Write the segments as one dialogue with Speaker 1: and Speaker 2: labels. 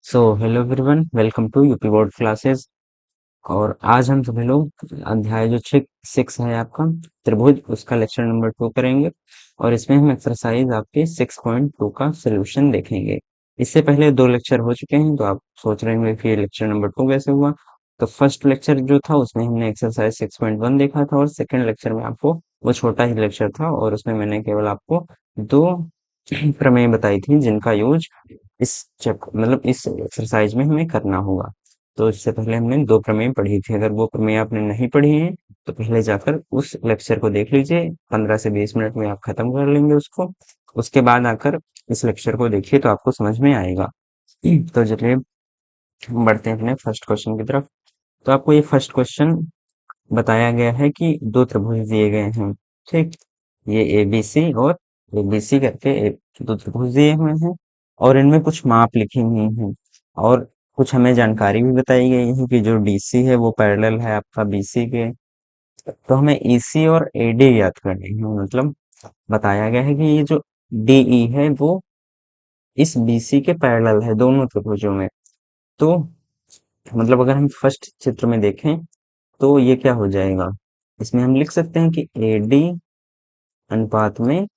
Speaker 1: So hello everyone, welcome to UP board classes. और आज हम सभी लोग अध्याय जो सिक्स है आपका त्रिभुज, उसका लेक्चर नंबर 2 करेंगे। और इसमें हम एक्सरसाइज आपके 6.2 का सोल्यूशन देखेंगे। इससे पहले दो लेक्चर हो चुके हैं, तो आप सोच रहे होंगे कि ये लेक्चर नंबर 2 कैसे हुआ। तो फर्स्ट लेक्चर जो था उसमें हमने एक्सरसाइज 6.1 देखा था, और सेकंड लेक्चर में आपको वो छोटा ही लेक्चर था, और उसमें मैंने केवल आपको दो प्रमेय बताई थी जिनका यूज इस मतलब इस एक्सरसाइज में हमें करना होगा। तो इससे पहले हमने दो प्रमेय पढ़ी थी। अगर वो प्रमेय आपने नहीं पढ़ी है तो पहले जाकर उस लेक्चर को देख लीजिए, 15 से 20 मिनट में आप खत्म कर लेंगे उसको। उसके बाद आकर इस लेक्चर को देखिए तो आपको समझ में आएगा। तो चलिए बढ़ते हैं अपने फर्स्ट क्वेश्चन की तरफ। तो आपको ये फर्स्ट क्वेश्चन बताया गया है कि दो त्रिभुज दिए गए हैं। ठीक, ये एबीसी और एबीसी करके दो त्रिभुज दिए हुए हैं, और इनमें कुछ माप लिखी हुई हैं, और कुछ हमें जानकारी भी बताई गई है कि जो डीसी है वो पैरेलल है आपका बीसी के। तो हमें ईसी और एडी याद करनी है। मतलब बताया गया है कि ये जो डीई है वो इस बीसी के पैरेलल है दोनों त्रिभुजों में। तो मतलब अगर हम फर्स्ट चित्र में देखें तो ये क्या हो जाएगा, इसमें हम लिख सकते हैं कि एडी अनुपात में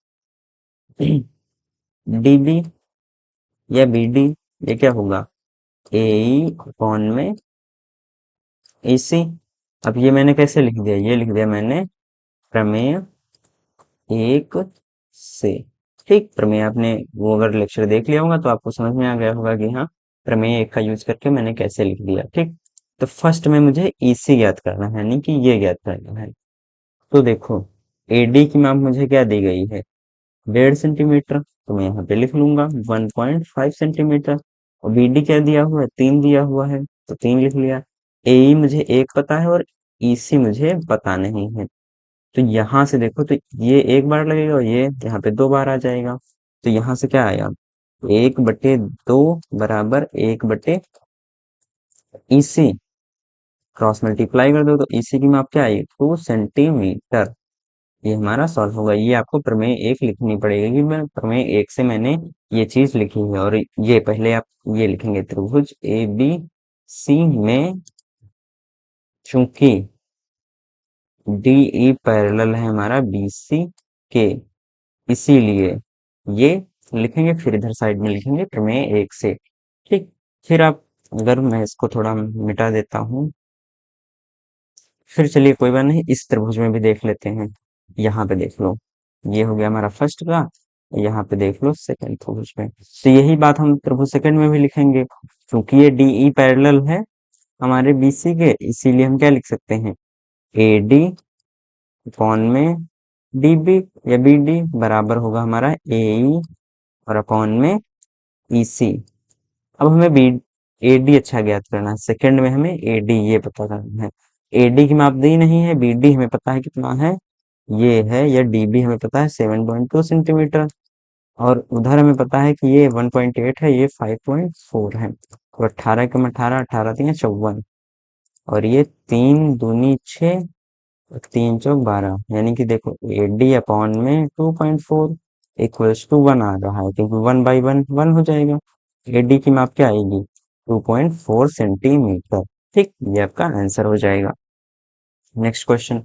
Speaker 1: डीबी या बीडी, ये क्या होगा, एई अपॉन में एसी। अब ये मैंने कैसे लिख दिया, ये लिख दिया मैंने प्रमेय एक से। ठीक, प्रमेय आपने वो अगर लेक्चर देख लिया होगा तो आपको समझ में आ गया होगा कि हाँ, प्रमेय एक का यूज करके मैंने कैसे लिख दिया। ठीक, तो फर्स्ट में मुझे ईसी ज्ञात करना है, यानी कि ये ज्ञात करना है। तो देखो, एडी की माप मुझे क्या दी गई है, 1.5 सेंटीमीटर, तो मैं यहाँ पे लिख लूंगा 1.5 सेंटीमीटर। और बीडी क्या दिया हुआ है, 3 दिया हुआ है, तो 3 लिख लिया। एई मुझे एक पता है और ईसी मुझे पता नहीं है। तो यहाँ से देखो, तो ये एक बार लगेगा और ये यहाँ पे दो बार आ जाएगा। तो यहाँ से क्या आया, 1/2 बराबर 1/ईसी। क्रॉस मल्टीप्लाई कर दो तो ईसी की माप क्या आई, 2 सेंटीमीटर। ये हमारा सॉल्व होगा। ये आपको प्रमेय एक लिखनी पड़ेगी कि मैं प्रमेय एक से मैंने ये चीज लिखी है। और ये पहले आप ये लिखेंगे, त्रिभुज ए बी सी में चूंकि डी ई पैरेलल है हमारा बीसी के, इसीलिए ये लिखेंगे। फिर इधर साइड में लिखेंगे प्रमेय एक से। ठीक, फिर आप, अगर मैं इसको थोड़ा मिटा देता हूँ, फिर चलिए कोई बात नहीं, इस त्रिभुज में भी देख लेते हैं। यहाँ पे देख लो, ये हो गया हमारा फर्स्ट का। यहाँ पे देख लो सेकंड त्रिभुज में, तो यही बात हम त्रिभुज सेकंड में भी लिखेंगे। क्योंकि ये डीई पैरेलल है हमारे बीसी के, इसीलिए हम क्या लिख सकते हैं, एडी अपॉन में डीबी या बीडी बराबर होगा हमारा एई और अपॉन में ईसी। अब हमें बी एडी अच्छा ज्ञात करना है, सेकंड में हमें एडी ये पता करना है। एडी की माप दी नहीं है, बीडी हमें पता है कितना है, ये है, या डीबी हमें पता है 7.2 सेंटीमीटर। और उधर हमें पता है कि ये 1.8 है, ये 5.4 है। तो 18 18 3 54, और ये 3 दूनी 6, 3 चौक 12, यानी कि देखो एडी अपॉन में 2.4 इक्वल्स टू 1 आ रहा है, क्योंकि 1/1 1 हो जाएगा। एडी की माप क्या आएगी, 2.4 सेंटीमीटर। ठीक, ये आपका आंसर हो जाएगा। Next question.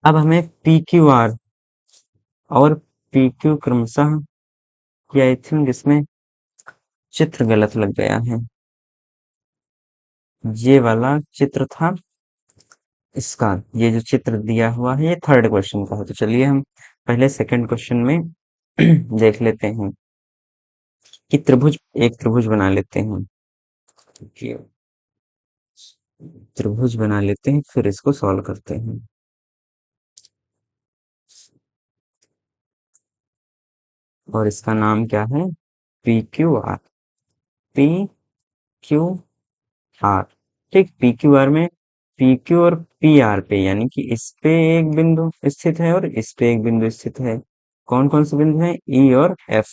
Speaker 1: अब हमें पी क्यू आर और पी क्यू क्रमशः, या आई थिंक इसमें चित्र गलत लग गया है, ये वाला चित्र था इसका। ये जो चित्र दिया हुआ है ये थर्ड क्वेश्चन का है। तो चलिए हम पहले सेकंड क्वेश्चन में देख लेते हैं कि त्रिभुज, एक त्रिभुज बना लेते हैं। कि त्रिभुज बना लेते हैं, फिर इसको सॉल्व करते हैं। और इसका नाम क्या है, P Q R. P Q R. ठीक, पी क्यू आर में पी क्यू और पी आर पे, यानी कि इस पे एक बिंदु स्थित है और इस पे एक बिंदु स्थित है। कौन कौन से बिंदु हैं, ई और एफ।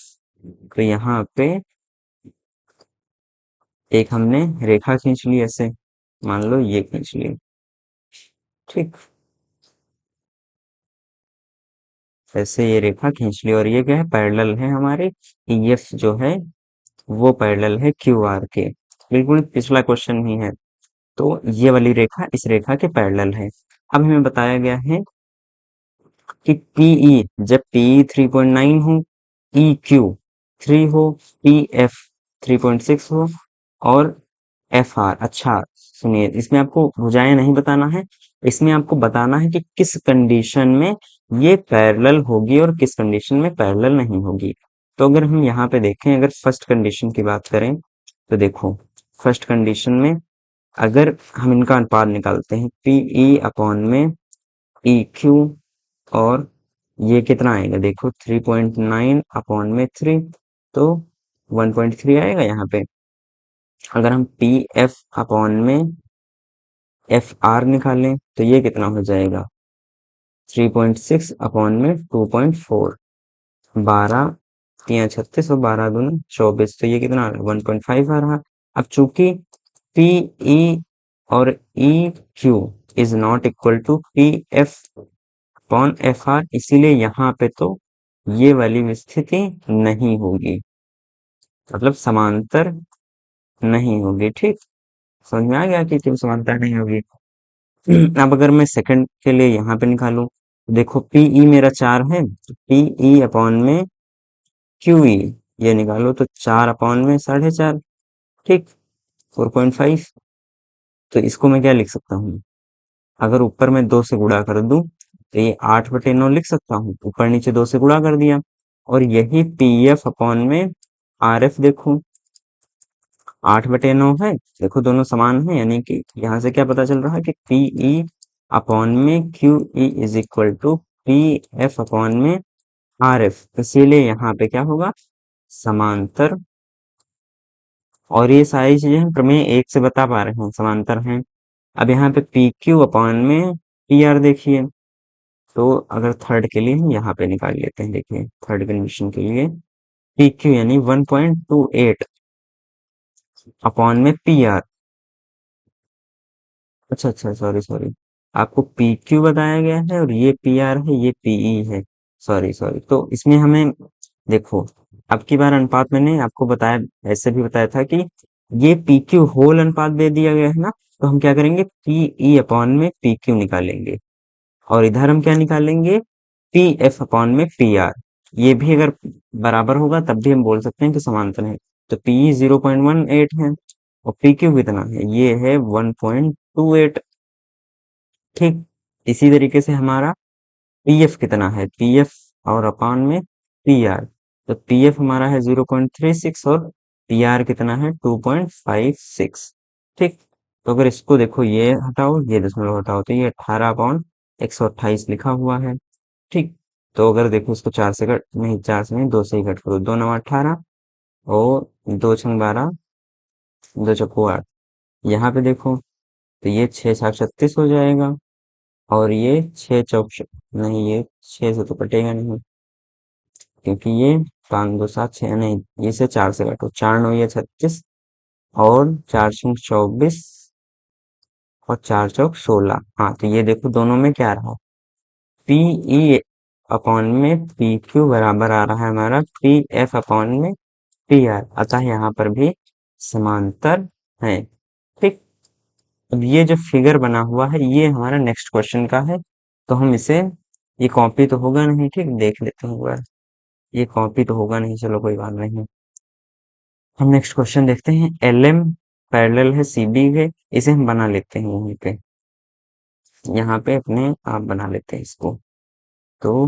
Speaker 1: तो यहाँ पे एक हमने रेखा खींच ली ऐसे, मान लो ये खींच ली। ठीक, ऐसे ये रेखा खींच ली, और ये क्या है, पैरेलल है हमारे, एफ जो है वो पैरेलल है क्यू आर के। बिल्कुल पिछला क्वेश्चन ही है। तो ये वाली रेखा इस रेखा के पैरेलल है। अब हमें बताया गया है कि पीई, जब पीई 3.9 हो, ई क्यू 3 हो, पी एफ 3.6 हो, और एफ आर, अच्छा सुनिए, इसमें आपको भुजाएं नहीं बताना है, इसमें आपको बताना है कि किस कंडीशन में ये पैरेलल होगी और किस कंडीशन में पैरेलल नहीं होगी। तो अगर हम यहाँ पे देखें, अगर फर्स्ट कंडीशन की बात करें, तो देखो फर्स्ट कंडीशन में अगर हम इनका अनुपात निकालते हैं, पीई अपॉन में ई क्यू, और ये कितना आएगा, देखो 3.9 अपॉन में 3, तो 1.3 आएगा यहाँ पे। अगर हम पी एफ अपॉन में एफ आर निकालें तो ये कितना हो जाएगा, 3.6 अपॉन में 2.4, 12 तिया 36 और 12 दूनी 24, तो ये कितना आ रहा है, 1.5 आ रहा। अब चूंकि पी ई और E Q is not equal to P F upon F R, इसीलिए यहाँ पे तो ये वाली स्थिति नहीं होगी, मतलब समांतर नहीं होगी। ठीक, समझ में आ गया कि क्यों समांतर नहीं होगी। अब अगर मैं सेकंड के लिए यहाँ पे निकालूं, देखो पीई मेरा 4 है, तो पीई अपॉन में क्यूई ये निकालो तो 4 अपॉन में 4.5, ठीक, 4.5। तो इसको मैं क्या लिख सकता हूँ, अगर ऊपर में 2 से गुणा कर दूं तो ये 8/9 लिख सकता हूँ, ऊपर नीचे 2 से गुणा कर दिया। और यही पी एफ अपॉन में आर एफ, देखो 8/9 है, देखो दोनों समान है, यानी कि यहाँ से क्या पता चल रहा है कि पीई अपॉन में Q E is equal to P F upon में आर एफ, इसीलिए यहाँ पे क्या होगा, समांतर। और ये सारी चीजें हम प्रमेय एक से बता पा रहे हैं, समांतर हैं। अब यहाँ पे पी क्यू अपॉन में पी आर देखिए, तो अगर थर्ड के लिए हम यहाँ पे निकाल लेते हैं, देखिए थर्ड कंडीशन के लिए पी क्यू यानी 1.28 अपॉन में पी आर, अच्छा अच्छा, सॉरी सॉरी, आपको पी क्यू बताया गया है और ये पी आर है, ये पीई है, सॉरी सॉरी। तो इसमें हमें देखो, अब की बार अनुपात मैंने आपको बताया, ऐसे भी बताया था कि ये पी क्यू होल अनुपात दे दिया गया है ना, तो हम क्या करेंगे, पीई अपॉन में पी क्यू निकालेंगे, और इधर हम क्या निकालेंगे, पी एफ अपॉन में पी आर। ये भी अगर बराबर होगा तब भी हम बोल सकते हैं कि समांतर है। तो पी 0.18 है और पी क्यू कितना है, ये है 1.28, ठीक। इसी तरीके से हमारा पी एफ कितना है, पी एफ और अपान में पी आर, तो पी एफ हमारा है 0.36 और पी आर कितना है 2.56, ठीक। तो अगर इसको देखो, ये हटाओ ये दशमलव हटाओ, तो ये 18/128 लिखा हुआ है, ठीक। तो अगर देखो इसको 4 से कट नहीं, 4 से नहीं, 2 से ही कट करो, 2×9 = 18, और 2×12, 2×4 8, यहाँ पे देखो तो ये 6×7 = 36 हो जाएगा, और ये 6×4 नहीं, ये 6 से तो कटेगा नहीं, क्योंकि ये 5×2 = 7, 6 नहीं, ये से 4 से काटो, 4×9 = 36, और 4×4 = 24, और 4×4 = 16। हाँ, तो ये देखो दोनों में क्या रहा, पीई अपॉन में पी क्यू बराबर आ रहा है हमारा पी एफ अपॉन में पी आर, अतः यहाँ पर भी समांतर है, ठीक। अब ये जो फिगर बना हुआ है ये हमारा नेक्स्ट क्वेश्चन का है, तो हम इसे, ये कॉपी तो होगा नहीं, ठीक, देख लेते हैं एक बार, ये कॉपी तो होगा नहीं, चलो कोई बात नहीं। हम नेक्स्ट क्वेश्चन देखते हैं, एल एम पैरेलल है सी बी के, इसे हम बना लेते हैं वहीं पे, यहाँ पे अपने आप बना लेते हैं इसको। तो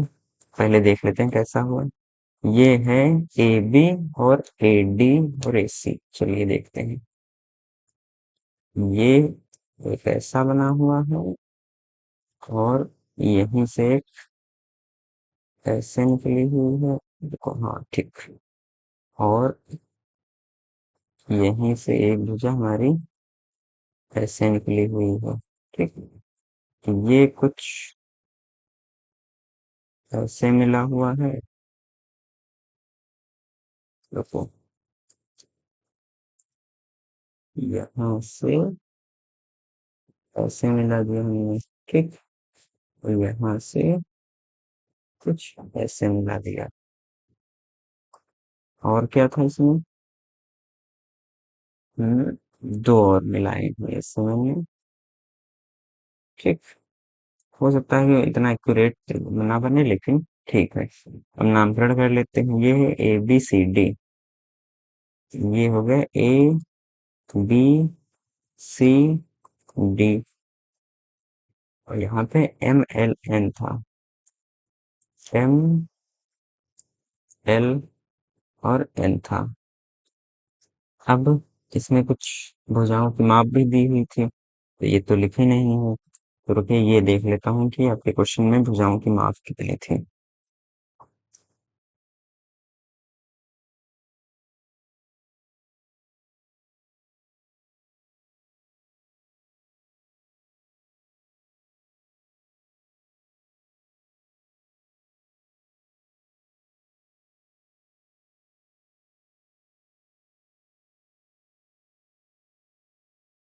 Speaker 1: पहले देख लेते हैं कैसा हुआ। ये है ए बी और ए डी और ए सी, चलिए देखते हैं। ये एक ऐसा बना हुआ है, और यहीं से एक ऐसे निकली हुई है, देखो, हाँ ठीक, और यहीं से एक भुजा हमारी ऐसे निकली हुई है, ठीक। ये कुछ ऐसे मिला हुआ है, देखो यहाँ से ऐसे मिला दिया हमने, ठीक, और यहाँ से कुछ ऐसे मिला दिया, और क्या था इसमें, दो और मिलाए हैं इससे मैंने। ठीक। हो सकता है कि इतना एक्यूरेट ना बने, लेकिन ठीक है। अब नामकरण कर लेते हैं। ये है ABCD। ये हो गया ABCD। और यहाँ पे MLN था। ML और N था। अब इसमें कुछ भुजाओं की माप भी दी हुई थी, तो ये तो लिखी नहीं है। तो रुकिए, ये देख लेता हूँ कि आपके क्वेश्चन में भुजाओं की माप कितनी थी।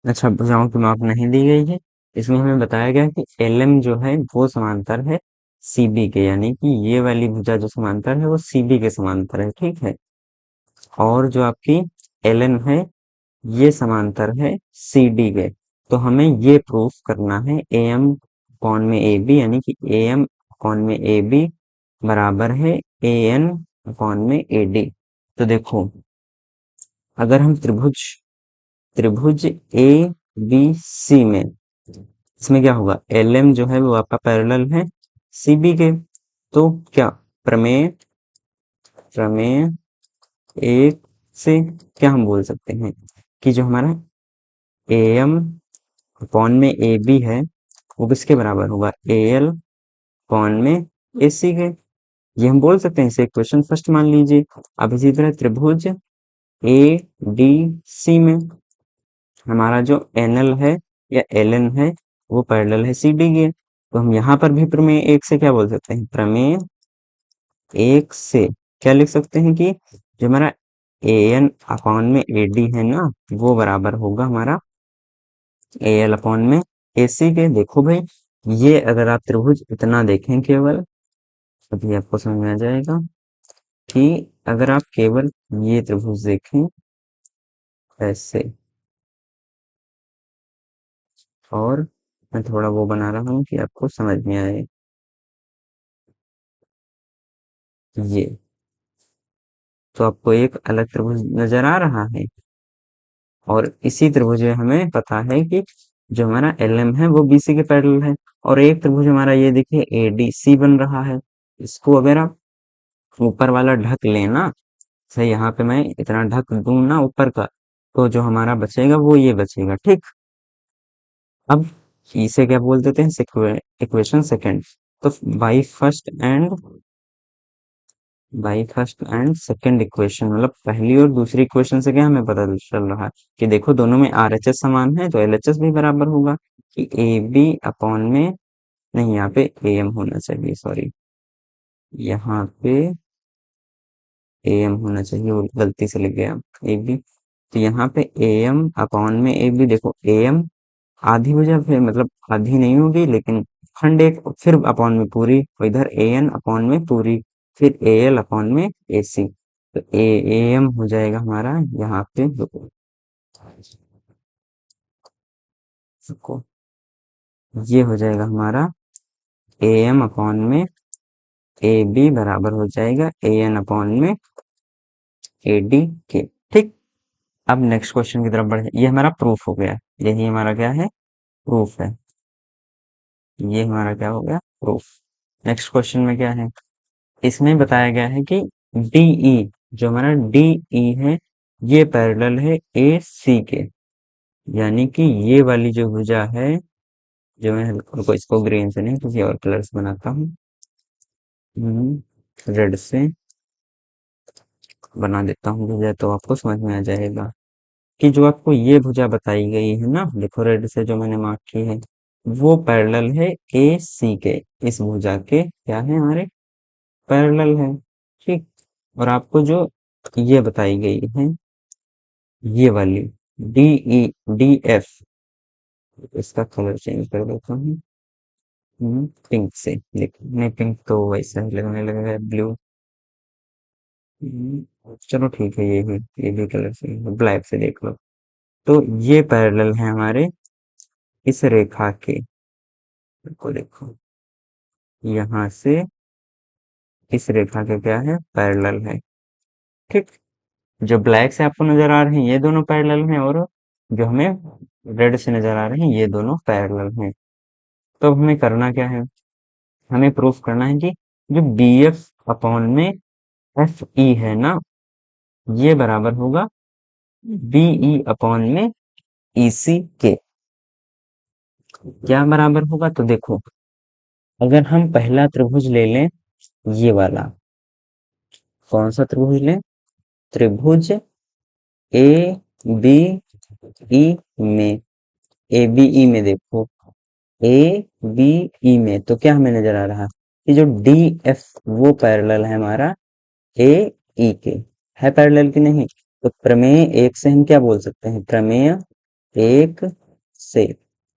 Speaker 1: अच्छा, भुजाओं की माप नहीं दी गई है। इसमें हमें बताया गया है कि LM जो है वो समांतर है CB के, यानी कि ये वाली भुजा जो समांतर है वो CB के समांतर है। ठीक है। और जो आपकी LN है ये समांतर है CD के। तो हमें ये प्रूफ करना है AM कौन में AB, यानी कि AM कौन में AB बराबर है AN कौन में AD। तो देखो, अगर हम त्रिभुज त्रिभुज ABC में, इसमें क्या होगा, LM जो है वो आपका पैरेलल है CB के। तो क्या, प्रमेय प्रमेय एक से क्या हम बोल सकते हैं कि जो हमारा AM कौन में AB है वो किसके बराबर होगा, AL कौन में AC के। ये हम बोल सकते हैं, इसे इक्वेशन फर्स्ट मान लीजिए। अब इसी तरह त्रिभुज ADC में हमारा जो NL है या LN है वो पैरेलल है CD के। तो हम यहाँ पर भी प्रमेय एक से क्या बोल सकते हैं, प्रमेय एक से क्या लिख सकते हैं कि जो हमारा AN अपॉन में AD है ना, वो बराबर होगा हमारा AL अपॉन में AC के। देखो भाई, ये अगर आप त्रिभुज इतना देखें केवल, अभी आपको समझ में आ जाएगा कि अगर आप केवल ये त्रिभुज देखें ऐसे, और मैं थोड़ा वो बना रहा हूँ कि आपको समझ में आए। ये तो आपको एक अलग त्रिभुज नजर आ रहा है, और इसी त्रिभुज में हमें पता है कि जो हमारा LM है वो BC के पैरेलल है। और एक त्रिभुज हमारा ये देखिए ADC बन रहा है। इसको अगर आप ऊपर वाला ढक लेना, से यहाँ पे मैं इतना ढक दूं ना ऊपर का, तो जो हमारा बचेगा वो ये बचेगा। ठीक। अब इसे क्या बोल देते हैं, इक्वेशन सेकंड। तो by first and second equation, मतलब पहली और दूसरी इक्वेशन से क्या हमें पता चल रहा है कि देखो दोनों में RHS समान है, तो LHS भी बराबर होगा कि AB अपॉन में, नहीं यहाँ पे AM होना चाहिए, सॉरी, यहाँ पे AM होना चाहिए, वो गलती से लिख गया AB। तो यहाँ पे AM अपॉन में AB, देखो AM आधी भुजा फिर मतलब आधी नहीं होगी, लेकिन खंड एक, फिर अपॉन में पूरी, और इधर AN अपॉन में पूरी, फिर AL अपॉन में AC। तो AM हो जाएगा हमारा यहाँ पे, रुको, रुको, ये हो जाएगा हमारा AM अपॉन में AB बराबर हो जाएगा AN अपॉन में AD के। ठीक। अब नेक्स्ट क्वेश्चन की तरफ बढ़े, ये हमारा प्रूफ हो गया। यही हमारा क्या है, प्रूफ है। ये हमारा क्या हो गया, प्रूफ। नेक्स्ट क्वेश्चन में क्या है, इसमें बताया गया है कि DE, जो हमारा DE है ये पैरेलल है AC के, यानी कि ये वाली जो भुजा है, जो मैं रुको, इसको ग्रीन से नहीं किसी और कलर से बनाता हूँ, रेड से बना देता हूँ भुजा, तो आपको समझ में आ जाएगा कि जो आपको ये भुजा बताई गई है ना, देखो रेड से जो मैंने मार्क की है, वो पैरेलल है AC के। इस भुजा के क्या है, हमारे पैरेलल है। ठीक। और आपको जो ये बताई गई है, ये वाली DEDF, इसका कलर चेंज कर देता हूँ, पिंक से लिख, नहीं पिंक तो वैसा ही लगने लगेगा, ब्लू। चलो ठीक है, ये भी कलर से ब्लैक से देख लो। तो ये पैरेलल है हमारे इस रेखा के, देखो देखो यहाँ से इस रेखा के क्या है, पैरेलल है। ठीक, जो ब्लैक से आपको नजर आ रहे हैं ये दोनों पैरेलल हैं, और जो हमें रेड से नजर आ रहे हैं ये दोनों पैरेलल हैं। तो हमें करना क्या है, हमें प्रूफ करना है कि जो बी एफ अपॉन में एफ ई है ना, ये बराबर होगा बीई अपॉन में ईसी के। क्या बराबर होगा, तो देखो अगर हम पहला त्रिभुज ले लें, ये वाला, कौन सा त्रिभुज लें, त्रिभुज ए बी ई में, ए बी ई में देखो, ए बी ई में तो क्या हमें नजर आ रहा कि जो डी एफ वो पैरेलल है हमारा ए ई के, है पैरेलल कि नहीं। तो प्रमेय एक से हम क्या बोल सकते हैं, प्रमेय एक से,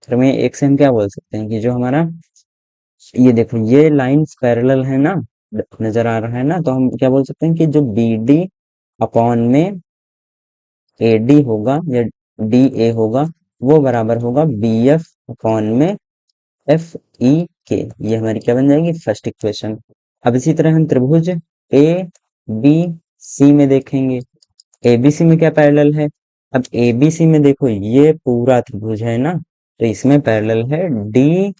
Speaker 1: प्रमेय एक से हम क्या बोल सकते हैं कि जो हमारा ये देखो ये लाइंस पैरेलल है ना, नजर आ रहा है ना, तो हम क्या बोल सकते हैं कि जो बी डी अपॉन में ए डी होगा या डी ए होगा, वो बराबर होगा बी एफ अपॉन में एफ ई के। ये हमारी क्या बन जाएगी, फर्स्ट इक्वेशन। अब इसी तरह हम त्रिभुज ए बी सी में देखेंगे, एबीसी में क्या पैरेलल है, अब एबीसी में देखो ये पूरा त्रिभुज है ना, तो इसमें पैरेलल है डी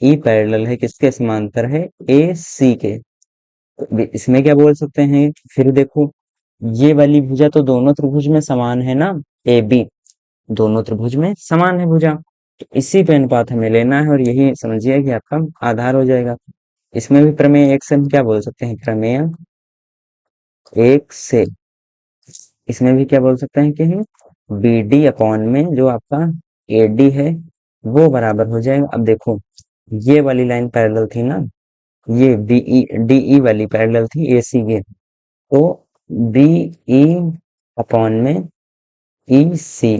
Speaker 1: ई, पैरेलल है किसके समांतर है, ए सी के। तो इसमें क्या बोल सकते हैं, फिर देखो ये वाली भुजा तो दोनों त्रिभुज में समान है ना, ए बी दोनों त्रिभुज में समान है भुजा, तो इसी पे अनुपात हमें लेना है, और यही समझिए कि आपका आधार हो जाएगा। इसमें भी प्रमेय एक से हम क्या बोल सकते हैं, प्रमेय एक से, इसमें भी क्या बोल सकते हैं कि हम बी डी अपॉन में जो आपका ए डी है वो बराबर हो जाएगा। अब देखो ये वाली लाइन पैरेलल थी ना, ये बीई डीई वाली पैरेलल थी ए सी के, तो बीई अपॉन में ई सी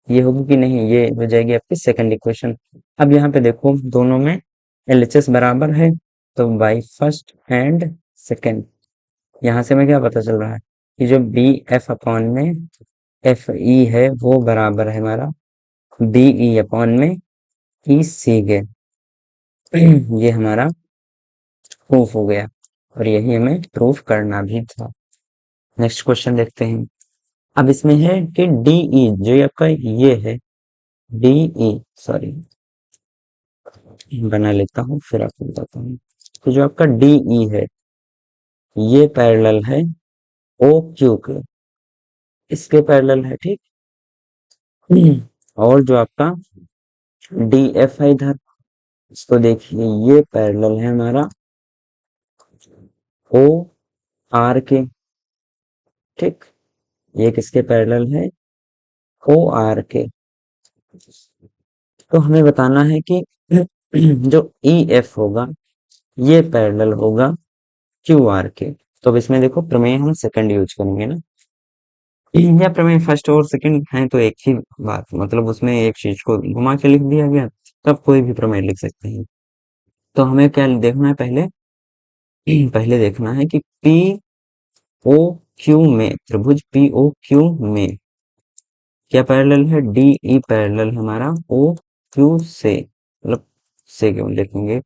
Speaker 1: ये होगी कि नहीं, ये हो जाएगी आपकी सेकंड इक्वेशन। अब यहाँ पे देखो दोनों में एलएचएस बराबर है, तो बाई फर्स्ट एंड सेकंड, यहाँ से हमें क्या पता चल रहा है कि जो बी एफ अपॉन में एफ ई है वो बराबर है हमारा बी ई अपॉन में ई सी के। ये हमारा प्रूफ हो गया, और यही हमें प्रूफ करना भी था। नेक्स्ट क्वेश्चन देखते हैं। अब इसमें है कि डीई जो आपका ये है, डीई सॉरी बना लेता हूँ फिर आपको बताता हूँ। तो जो आपका डीई है ये पैरेलल है ओ क्यू के, इसके पैरेलल है, ठीक। और जो आपका डी एफ है इधर, इसको देखिए ये पैरेलल है हमारा ओ आर के, ठीक। ये किसके पैरेलल है, ओ आर के। तो हमें बताना है कि जो ई एफ होगा ये पैरेलल होगा क्यू आर के। तो अब इसमें देखो प्रमेय हम सेकंड यूज करेंगे ना, या प्रमेय फर्स्ट और सेकंड है तो एक ही बात, मतलब उसमें एक चीज को घुमा के लिख दिया गया, तो आप कोई भी प्रमेय लिख सकते हैं। तो हमें क्या देखना है, पहले पहले देखना है कि पी ओ क्यू में, त्रिभुज पी ओ क्यू में क्या पैरेलल है, डी ई पैरेलल हमारा ओ क्यू से, मतलब से क्यों लिखेंगे,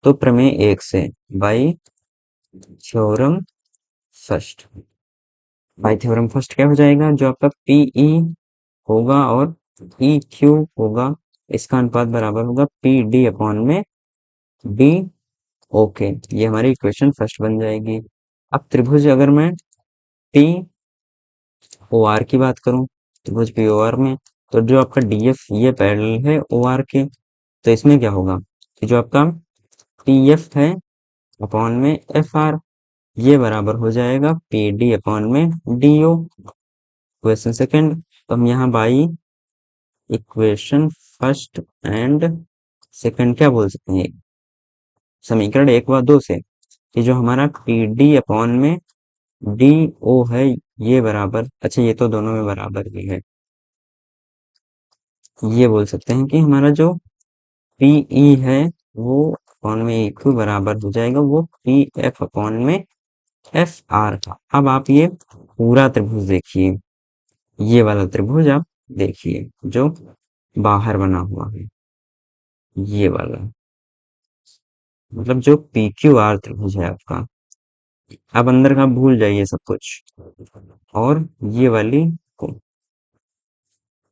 Speaker 1: तो प्रमेय एक से, by theorem first. By theorem first क्या हो जाएगा, जो आपका पीई होगा और ई क्यू होगा, इसका अनुपात बराबर होगा पी डी अपॉन में डी ओके। ये हमारी इक्वेशन फर्स्ट बन जाएगी। अब त्रिभुज अगर मैं पी ओ आर की बात करूं, त्रिभुज पी ओ आर में, तो जो आपका डी एफ ये पैरेलल है ओ आर के, तो इसमें क्या होगा कि जो आपका टी एफ है अपॉन में एफ आर, ये बराबर हो जाएगा पी डी अपॉन में डी ओ। क्वेश्चन सेकंड, तो हम यहाँ by equation first and second क्या बोल सकते हैं, समीकरण एक व दो से कि जो हमारा पी डी अपॉन में डी ओ है ये बराबर, अच्छा ये तो दोनों में बराबर ही है, ये बोल सकते हैं कि हमारा जो पीई है वो अपॉन में एक बराबर हो जाएगा वो पी एफ अपॉन में एफ आर का। अब आप ये पूरा त्रिभुज देखिए, ये वाला त्रिभुज आप देखिए जो बाहर बना हुआ है ये वाला, मतलब जो PQR त्रिभुज है आपका। अब अंदर का भूल जाइए सब कुछ। और ये वाली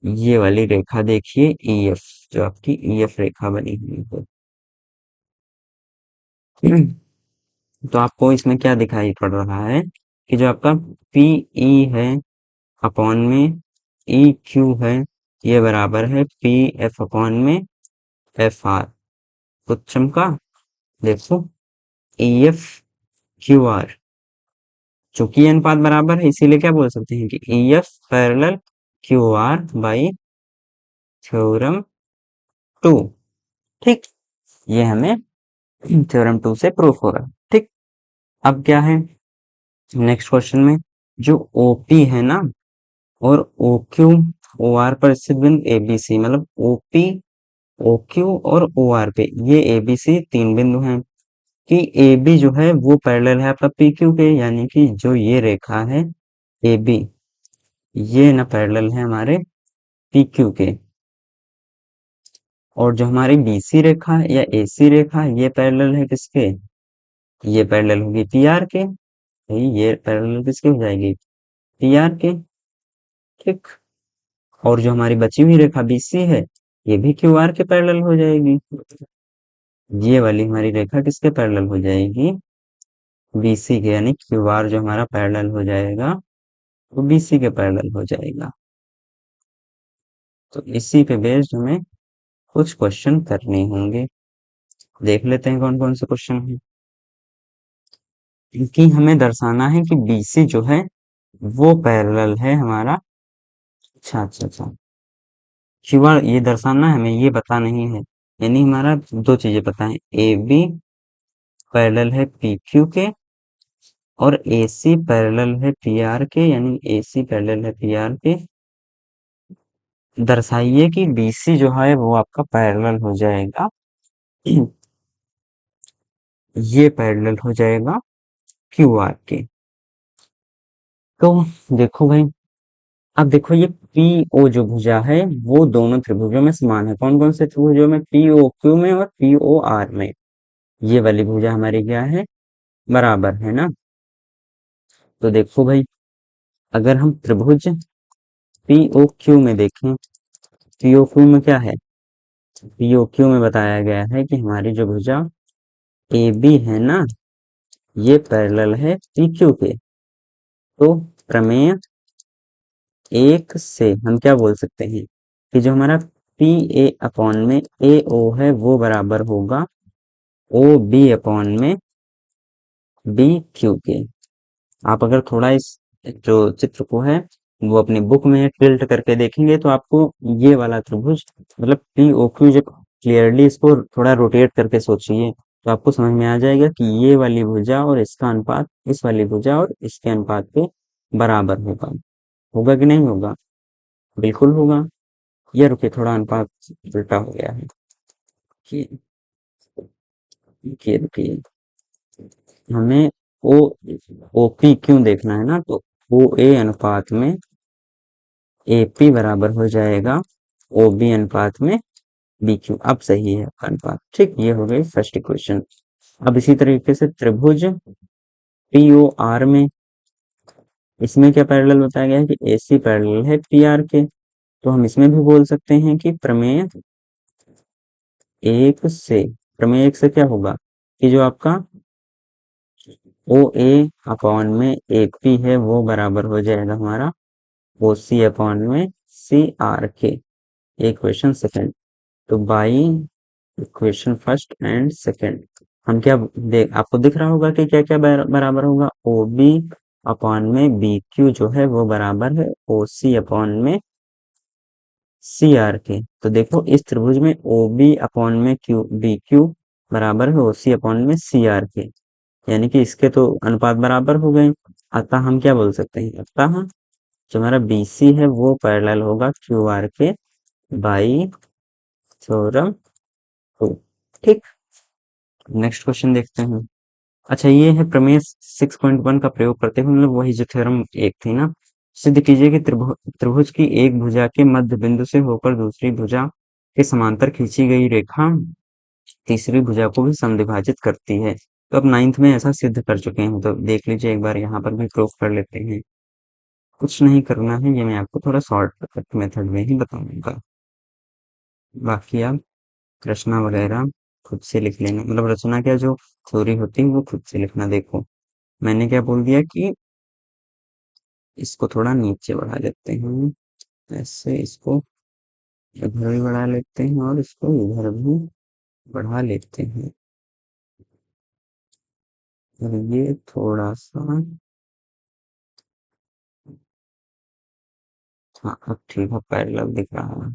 Speaker 1: ये वाली रेखा देखिए EF, जो आपकी EF रेखा बनी हुई है। तो आपको इसमें क्या दिखाई पड़ रहा है कि जो आपका PE है अपॉन में EQ है, ये बराबर है PF अपॉन में FR। कुछ चमका, देखो EF QR, चूंकि ये अनुपात बराबर है इसीलिए क्या बोल सकते हैं कि EF parallel QR by theorem 2। ठीक, ये हमें थ्योरम 2 से प्रूफ हो रहा है। ठीक, अब क्या है नेक्स्ट क्वेश्चन में, जो OP है ना और OQ OR पर स्थित बिंदु ABC, मतलब OP OQ और OR पे ये ABC तीन बिंदु हैं कि AB जो है वो पैरेलल है आपका PQ के, यानी कि जो ये रेखा है AB ये ना पैरेलल है हमारे PQ के, और जो हमारी BC रेखा है या AC रेखा है ये पैरेलल है किसके, ये पैरेलल होगी PR के। भाई ये पैरेलल किसके हो जाएगी, PR के। ठीक, और जो हमारी बची हुई रेखा BC है ये भी QR के पैरेलल हो जाएगी। ये वाली हमारी रेखा किसके पैरेलल हो जाएगी, BC के, यानी QR जो हमारा पैरेलल हो जाएगा वो BC के पैरेलल हो जाएगा। तो इसी पे बेस्ड हमें कुछ क्वेश्चन करने होंगे। देख लेते हैं कौन कौन से क्वेश्चन हैं। क्योंकि हमें दर्शाना है कि BC जो है वो पैरेलल है हमारा, अच्छा अच्छा अच्छा, QR ये दर्शाना है हमें, ये पता नहीं है। यानी हमारा दो चीजें पता है, AB पैरेलल है PQ के और AC पैरेलल है PR के, यानी AC पैरेलल है PR के। दर्शाइए कि BC जो है वो आपका पैरेलल हो जाएगा, ये पैरेलल हो जाएगा QR के। तो देखो भाई, अब देखो ये PO जो भुजा है वो दोनों त्रिभुजों में समान है। कौन कौन से त्रिभुजों में, POQ में और POR में। ये वाली भुजा हमारी क्या है, बराबर है ना। तो देखो भाई, अगर हम त्रिभुज POQ में देखें, POQ में क्या है, POQ में बताया गया है कि हमारी जो भुजा AB है ना ये पैरेलल है PQ के। तो प्रमेय एक से हम क्या बोल सकते हैं कि जो हमारा PA अपॉन में AO है वो बराबर होगा OB अपॉन में BQ के। आप अगर थोड़ा इस जो चित्र को है वो अपनी बुक में टिल्ट करके देखेंगे तो आपको ये वाला त्रिभुज, मतलब POQ, जब क्लियरली इसको थोड़ा रोटेट करके सोचिए तो आपको समझ में आ जाएगा कि ये वाली भुजा और इसका अनुपात इस वाली भुजा और इसके अनुपात के बराबर होगा। होगा कि नहीं होगा, बिल्कुल होगा। ये रुकिए, थोड़ा अनुपात उल्टा हो गया है। ये रुकिए, हमें ओ OP क्यों देखना है ना, तो OA अनुपात में AP बराबर हो जाएगा OB अनुपात में BQ। अब सही है आपका अनुपात। ठीक, ये हो गई फर्स्ट इक्वेशन। अब इसी तरीके से त्रिभुज POR में, इसमें क्या पैरेलल बताया गया है कि AC पैरेलल है PR के। तो हम इसमें भी बोल सकते हैं कि प्रमेय एक से क्या होगा कि जो आपका OA अपॉन में AP है वो बराबर हो जाएगा हमारा OC अपॉन में CR के। Equation second. तो by equation first and second हम क्या आपको दिख रहा होगा कि क्या क्या बराबर होगा, OB अपॉन में BQ जो है वो बराबर है OC अपॉन में CR के। तो देखो इस त्रिभुज में OB अपॉन में BQ बराबर है OC अपॉन में CR के, यानी कि इसके तो अनुपात बराबर हो गए। अतः हम क्या बोल सकते हैं, अतः जो हमारा BC है वो पैरेलल होगा QR के बाई थ्योरम 2। ठीक, नेक्स्ट क्वेश्चन देखते हैं। अच्छा, ये है प्रमेय 6.1 का प्रयोग करते हुए, मतलब वही जो थ्योरम एक थी ना, सिद्ध कीजिए कि त्रिभुज की एक भुजा के मध्य बिंदु से होकर दूसरी भुजा के समांतर खींची गई रेखा तीसरी भुजा को भी समद्विभाजित करती है। तो अब नाइन्थ में ऐसा सिद्ध कर चुके हैं, तो देख लीजिए एक बार यहाँ पर भी प्रूफ कर लेते हैं। कुछ नहीं करना है, ये मैं आपको थोड़ा शॉर्टकट मेथड में ही बताऊंगा। बाकी आप रचना वगैरह खुद से लिख लेना, मतलब रचना क्या, जो थ्योरी होती है वो खुद से लिखना। देखो मैंने क्या बोल दिया कि इसको थोड़ा नीचे बढ़ा लेते हैं, ऐसे इसको इधर भी बढ़ा लेते हैं और इसको इधर भी बढ़ा लेते हैं, और ये थोड़ा सा, हाँ अब ठीक है, पैरेलल दिख रहा है।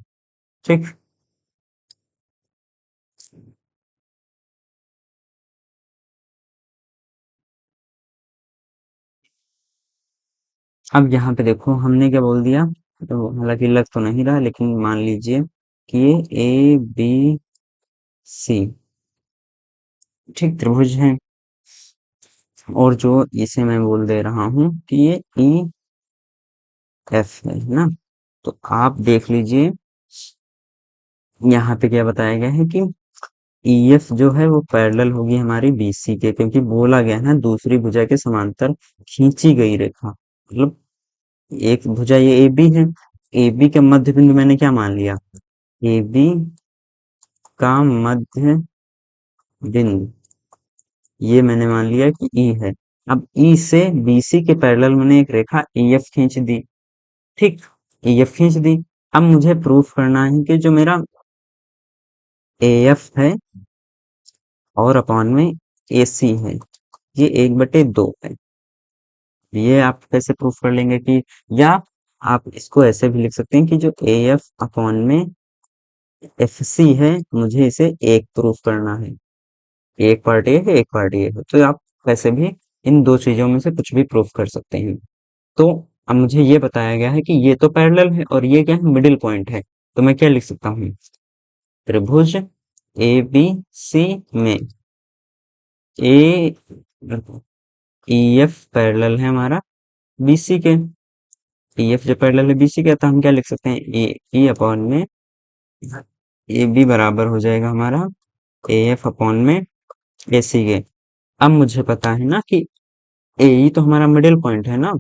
Speaker 1: ठीक, अब यहाँ पे देखो हमने क्या बोल दिया, तो हालांकि लग तो नहीं रहा, लेकिन मान लीजिए कि ये ए बी सी ठीक त्रिभुज है, और जो इसे मैं बोल दे रहा हूँ कि ये ई एफ है ना। तो आप देख लीजिए यहाँ पे क्या बताया गया है कि ई एफ जो है वो पैरेलल होगी हमारी बी सी के, क्योंकि बोला गया है ना दूसरी भुजा के समांतर खींची गई रेखा, मतलब एक भुजा ये ए बी है, ए बी का मध्य बिंदु मैंने क्या मान लिया, ए बी का मध्य बिंदु, ये मैंने मान लिया कि ई है। अब ई से बीसी के पैरेलल मैंने एक रेखा ई एफ खींच दी, ठीक, ई एफ खींच दी। अब मुझे प्रूफ करना है कि जो मेरा ए एफ है और अपॉन में ए सी है, ये 1/2 है। ये आप कैसे प्रूफ कर लेंगे कि, या आप इसको ऐसे भी लिख सकते हैं कि जो ए एफ अपॉन में एफ सी है, मुझे इसे एक प्रूफ करना है, एक पार्ट ए है एक पार्ट ये है, तो आप वैसे भी इन दो चीजों में से कुछ भी प्रूफ कर सकते हैं। तो अब मुझे ये बताया गया है कि ये तो पैरेलल है और ये क्या है, मिडिल पॉइंट है, तो मैं क्या लिख सकता हूँ, त्रिभुज ए बी सी में ए ई एफ पैरेलल है हमारा बी सी के, ई एफ जो पैरेलल है बी सी के, तो हम क्या लिख सकते हैं, ए ई अपॉन में ए बी बराबर हो जाएगा हमारा ए एफ अपॉन में ए सी के। अब मुझे पता है ना कि ए ई तो हमारा मिडिल पॉइंट है ना,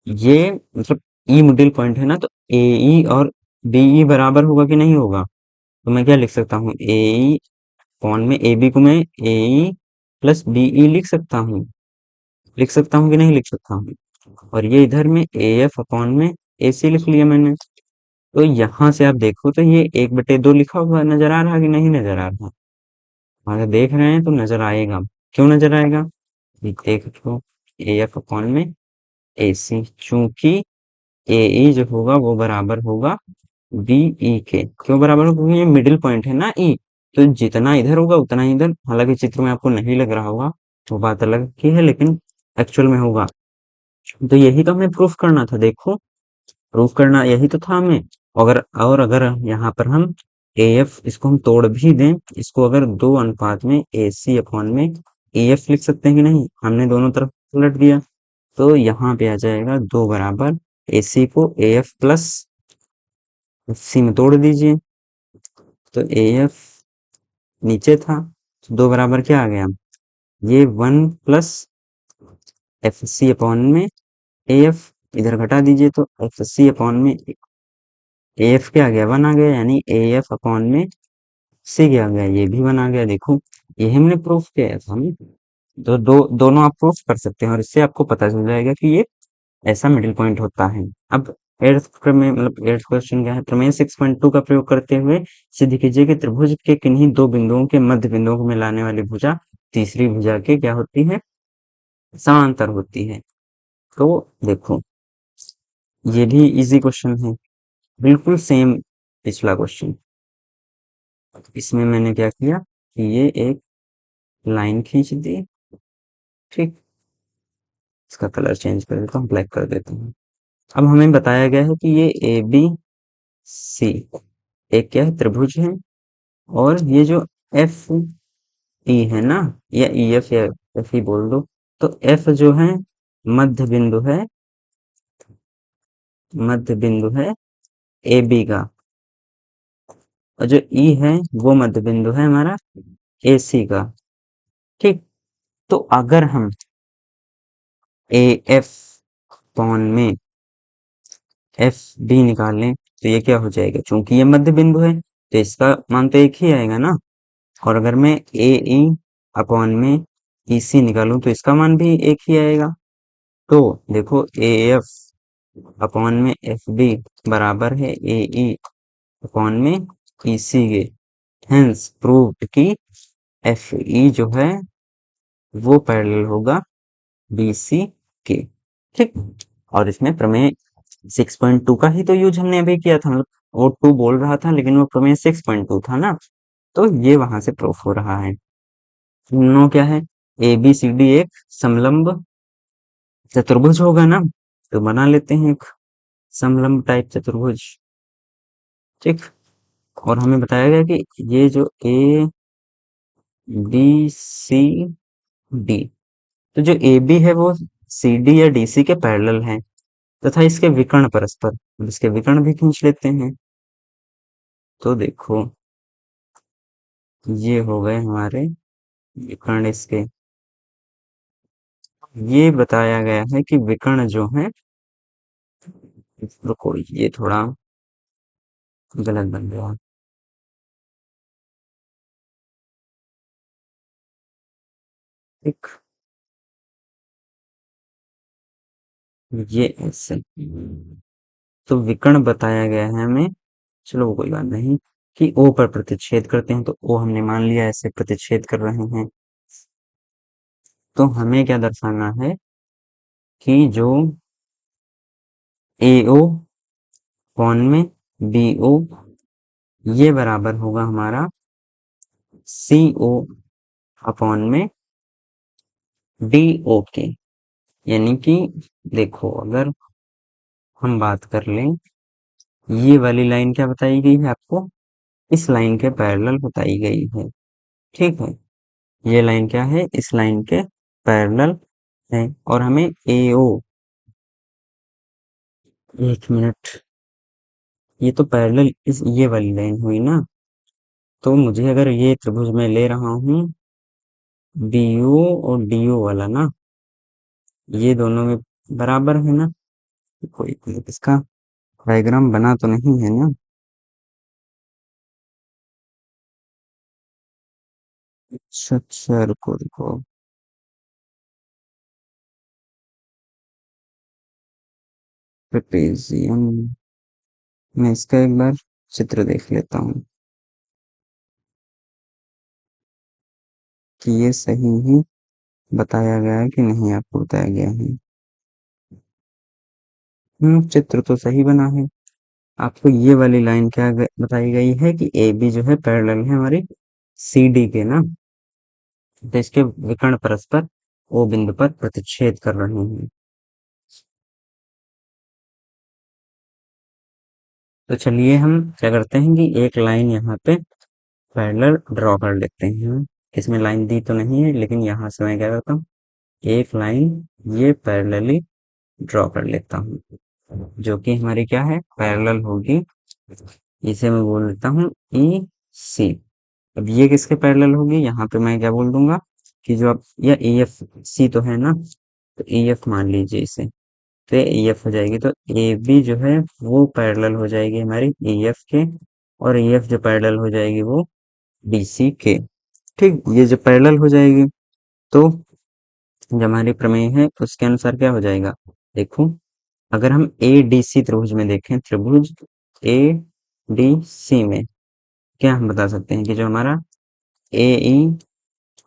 Speaker 1: ये मतलब ई मिडिल पॉइंट है ना, तो ए ई और बी ई बराबर होगा कि नहीं होगा, तो मैं क्या लिख सकता हूँ, ए ई अपॉन में ए बी को मैं ए ई प्लस बी ई लिख सकता हूँ कि नहीं लिख सकता हूँ, और ये इधर में ए एफ अपॉन में ए सी लिख लिया मैंने। तो यहाँ से आप देखो तो ये 1/2 लिखा हुआ नजर आ रहा कि नहीं नजर आ रहा, अगर देख रहे हैं तो नजर आएगा। क्यों नजर आएगा, ये देख लो, ए एफ अपॉन में ए सी, चूंकि ए ई जो होगा वो बराबर होगा बी ई के, क्यों बराबर होगा, क्योंकि ये मिडिल पॉइंट है ना ई, तो जितना इधर होगा उतना ही इधर, हालांकि चित्र में आपको नहीं लग रहा होगा वो बात अलग की है, लेकिन एक्चुअल में होगा। तो यही तो हमें प्रूफ करना था, देखो प्रूफ करना यही तो था हमें। अगर यहाँ पर हम ए एफ इसको हम तोड़ भी दें, इसको अगर दो अनुपात में ए सी अपॉन में ए एफ लिख सकते हैं कि नहीं, हमने दोनों तरफ पलट दिया, तो यहाँ पे आ जाएगा 2 बराबर ए सी को A F plus F C में तोड़ दीजिए, तो ए एफ नीचे था, तो 2 बराबर क्या आ गया, ये 1 प्लस एफ सी अपॉन में ए एफ, इधर घटा दीजिए तो एफ सी अपॉन में ए एफ क्या आ गया, 1 आ गया, यानी ए एफ अपॉन में सी क्या आ गया, ये भी 1 आ गया। देखो ये हमने प्रूफ किया था हमें, तो दोनों आप प्रूफ कर सकते हैं, और इससे आपको पता चल जाएगा कि ये ऐसा मिडिल पॉइंट होता है। अब एट्थ प्रमेय मतलब एट्थ क्वेश्चन क्या है, प्रमेय 6.2 का प्रयोग करते हुए सिद्ध कीजिए कि त्रिभुज के किन्हीं दो बिंदुओं के मध्य बिंदुओं को मिलाने वाली भुजा तीसरी भुजा के क्या होती है, समांतर होती है। तो देखो ये भी इजी क्वेश्चन है, बिल्कुल सेम पिछला क्वेश्चन। इसमें मैंने क्या किया कि ये एक लाइन खींच दी, ठीक, इसका कलर चेंज कर देता हूँ, ब्लैक कर देता हूँ। अब हमें बताया गया है कि ये ए बी सी एक क्या है, त्रिभुज है, और ये जो एफ ई है ना, या ई एफ या एफ ई बोल दो, तो एफ जो है मध्य बिंदु है मध्य बिंदु है ए बी का, और जो ई है वो मध्य बिंदु है हमारा ए सी का। ठीक, तो अगर हम ए एफ कौन में एफ बी निकाल लें तो ये क्या हो जाएगा, चूंकि ये मध्य बिंदु है तो इसका मान तो एक ही आएगा ना। और अगर मैं ए ई अपॉन में ई सी निकालूं तो इसका मान भी एक ही आएगा। तो देखो ए एफ अपॉन में एफ बी बराबर है ए ई अपॉन में ई सी के। हेंस प्रूव्ड कि एफ ई जो है वो पैरेलल होगा बी सी के। ठीक, और इसमें प्रमेय 6.2 का ही तो यूज हमने अभी किया था, मतलब वो 2 बोल रहा था लेकिन वो प्रमेय 6.2 था ना, तो ये वहां से प्रूफ हो रहा है। नो क्या है, ए बी सी डी एक समलंब चतुर्भुज होगा ना, तो बना लेते हैं एक समलंब टाइप चतुर्भुज। ठीक, और हमें बताया गया कि ये जो ए बी सी डी, तो जो ए बी है वो सी डी या डी सी के पैरेलल है तथा इसके विकर्ण परस्पर, अब इसके विकर्ण भी खींच लेते हैं। तो देखो ये हो गए हमारे विकर्ण इसके। ये बताया गया है कि विकर्ण जो है, रुको ये थोड़ा गलत बन गया। ठीक, ये ऐसे तो विकर्ण बताया गया है हमें। चलो वो कोई बात नहीं, कि ओ पर प्रतिच्छेद करते हैं, तो ओ हमने मान लिया ऐसे प्रतिच्छेद कर रहे हैं। तो हमें क्या दर्शाना है कि जो ए ओ कौन में बी ओ ये बराबर होगा हमारा सी ओ अपॉन में डी ओ के। यानी कि देखो अगर हम बात कर लें, ये वाली लाइन क्या बताई गई है आपको, इस लाइन के पैरेलल बताई गई है। ठीक है, ये लाइन क्या है, इस लाइन के पैरेलल है। और हमें एओ, एक मिनट, ये तो पैरेलल इस ये वाली लाइन हुई ना, तो मुझे अगर ये त्रिभुज में ले रहा हूँ बीओ और डीओ वाला ना, ये दोनों में बराबर है ना, कोई इसका डायग्राम बना तो नहीं है ना। अच्छा अच्छा, रुको रुको, ट्रेपेजियम, मैं इसका एक बार चित्र देख लेता हूँ कि ये सही ही बताया गया है कि नहीं आपको बताया गया है। चित्र तो सही बना है। आपको ये वाली लाइन क्या बताई गई है कि ए बी जो है पैरेलल है हमारी सी डी के ना, तो इसके विकर्ण परस्पर ओ बिंदु पर प्रतिच्छेद कर रहे हैं। तो चलिए हम क्या करते हैं कि एक लाइन यहाँ पे पैरेलल ड्रॉ कर लेते हैं। इसमें लाइन दी तो नहीं है लेकिन यहाँ से मैं क्या करता हूँ, एक लाइन ये पैरेलली ड्रॉ कर लेता हूँ, जो कि हमारी क्या है, पैरेलल होगी, इसे मैं बोल देता हूँ ई सी। अब ये किसके पैरेलल होगी, यहाँ पे मैं क्या बोल दूंगा कि जो आप या ए एफ सी तो है ना, तो ए एफ मान लीजिए इसे, तो ए एफ हो जाएगी। तो ए बी जो है वो पैरेलल हो जाएगी हमारी ए एफ के, और ए एफ जो पैरेलल हो जाएगी वो बी सी के। ठीक, ये जो पैरेलल हो जाएगी, तो जो हमारी प्रमेय है उसके अनुसार क्या हो जाएगा, देखो अगर हम ए डी सी त्रिभुज में देखें, त्रिभुज ए डी सी में क्या हम बता सकते हैं कि जो हमारा ए ई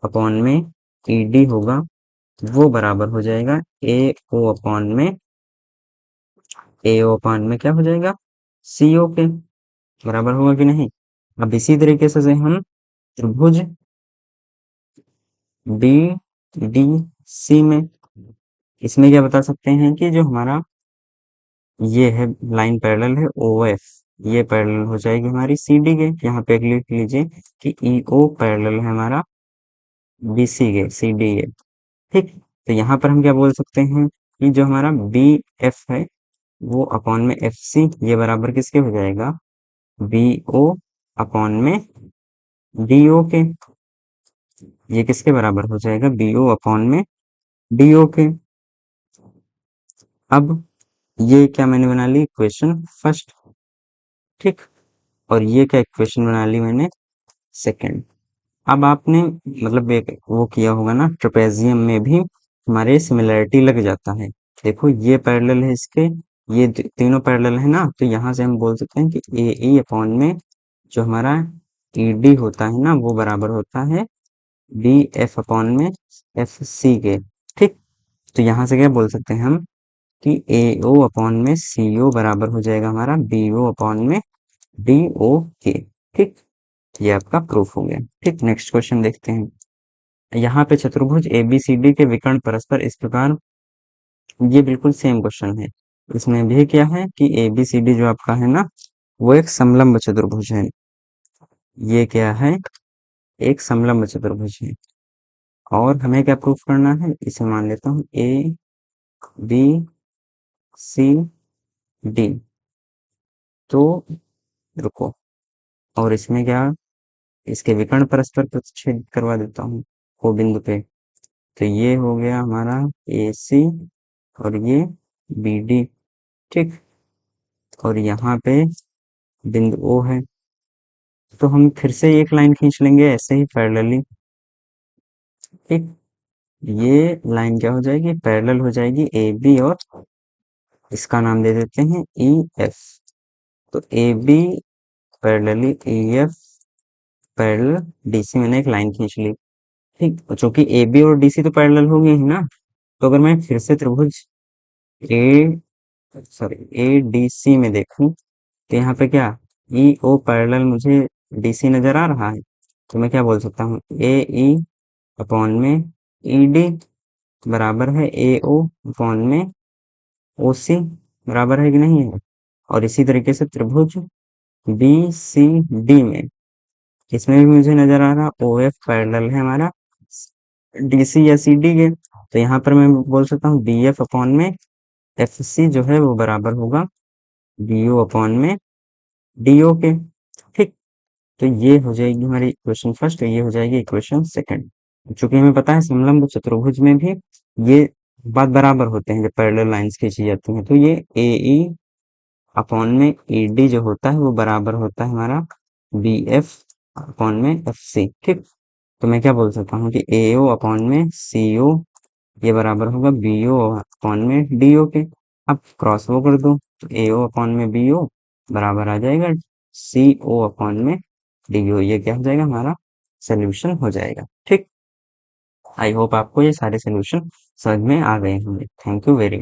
Speaker 1: अपॉन में ई डी होगा वो बराबर हो जाएगा ए ओ अपॉन में ए ओ अपॉन में क्या हो जाएगा, सी ओ के बराबर होगा कि नहीं। अब इसी तरीके से हम त्रिभुज बी डी सी में, इसमें क्या बता सकते हैं कि जो हमारा ये है लाइन पैरेलल है ओ एफ, ये पैरेलल हो जाएगी हमारी सी डी के। यहाँ पे लिख लीजिए कि ई ओ पैरेलल है हमारा बी सी के, सी डी ए। ठीक, तो यहाँ पर हम क्या बोल सकते हैं कि जो हमारा बी एफ है वो अपॉन में एफ सी, ये बराबर किसके हो जाएगा, बी ओ अपॉन में डी ओ के। ये किसके बराबर हो जाएगा, बी ओ अपॉन में डी ओ के। अब ये क्या मैंने बना ली इक्वेशन फर्स्ट, ठीक। और ये क्या इक्वेशन बना ली मैंने सेकंड। अब आपने मतलब एक वो किया होगा ना, ट्रेपेजियम में भी हमारे सिमिलरिटी लग जाता है। देखो ये पैरेलल है इसके, ये तीनों पैरेलल है ना, तो यहाँ से हम बोल सकते हैं कि ए ई अपॉन में जो हमारा ई डी होता है ना, वो बराबर होता है बी एफ अपॉन में एफ सी के, ठीक। तो यहाँ से क्या बोल सकते हैं हम कि ए ओ अपॉन में सी ओ बराबर हो जाएगा हमारा बी ओ अपॉन में डी ओ के, ठीक। ये आपका प्रूफ हो गया, ठीक। नेक्स्ट क्वेश्चन देखते हैं। यहाँ पे चतुर्भुज एबीसीडी के विकर्ण परस्पर इस प्रकार, ये बिल्कुल सेम क्वेश्चन है। इसमें भी क्या है कि एबीसीडी जो आपका है ना, वो एक समलंब चतुर्भुज है। ये क्या है, एक समलंब चतुर्भुज है। और हमें क्या प्रूफ करना है, इसे मान लेता हूँ ए बी सी डी। तो रुको, और इसमें क्या, इसके विकर्ण परस्पर प्रतिच्छेद करवा देता हूँ ओ बिंदु पे। तो ये हो गया हमारा ए सी और ये बी डी, ठीक। और यहाँ पे बिंदु ओ है, तो हम फिर से एक लाइन खींच लेंगे ऐसे ही पैरेलली, ठीक। ये लाइन क्या हो जाएगी, पैरेलल हो जाएगी ए बी, और इसका नाम दे देते हैं ई एफ। तो A B parallelly E F parallel D C, मैंने एक लाइन खींच ली, ठीक। चूंकि ए बी और डी सी तो पैरेलल हो गए हैं ना, तो अगर मैं फिर से त्रिभुज ए सॉरी ए डी सी में देखूं, तो यहाँ पे क्या ई ओ पैरेलल मुझे डी सी नजर आ रहा है। तो मैं क्या बोल सकता हूँ, ए ई अपॉन में ई डी बराबर है ए ओ अपॉन में ओ सी, बराबर है कि नहीं है। और इसी तरीके से त्रिभुज बी सी डी में, इसमें भी मुझे नजर आ रहा ओ एफ पैरेलल है हमारा डी सी या सी डी के। तो यहाँ पर मैं बोल सकता हूँ बी एफ अपॉन में एफ सी जो है वो बराबर होगा बी ओ अपॉन में डी ओ के, ठीक। तो ये हो जाएगी हमारी इक्वेशन फर्स्ट, ये हो जाएगी इक्वेशन सेकंड। चूंकि हमें पता है समलंब चतुर्भुज में भी ये बात बराबर होते हैं जब पैरेलल लाइंस खींची जाती हैं। तो ये ए ई अपॉन में ई डी जो होता है वो बराबर होता है हमारा बी एफ अपॉन में एफ सी, ठीक। तो मैं क्या बोल सकता हूँ कि ए ओ अपॉन में सी ओ ये बराबर होगा बी ओ अपॉन में डी ओ के। अब क्रॉस वो कर दो, तो ए ओ अपॉन में बी ओ बराबर आ जाएगा सी ओ अपॉन में डी ओ। ये क्या हो जाएगा, हमारा सोल्यूशन हो जाएगा, ठीक। आई होप आपको ये सारे सोल्यूशन समझ में आ गए होंगे। Thank you very much.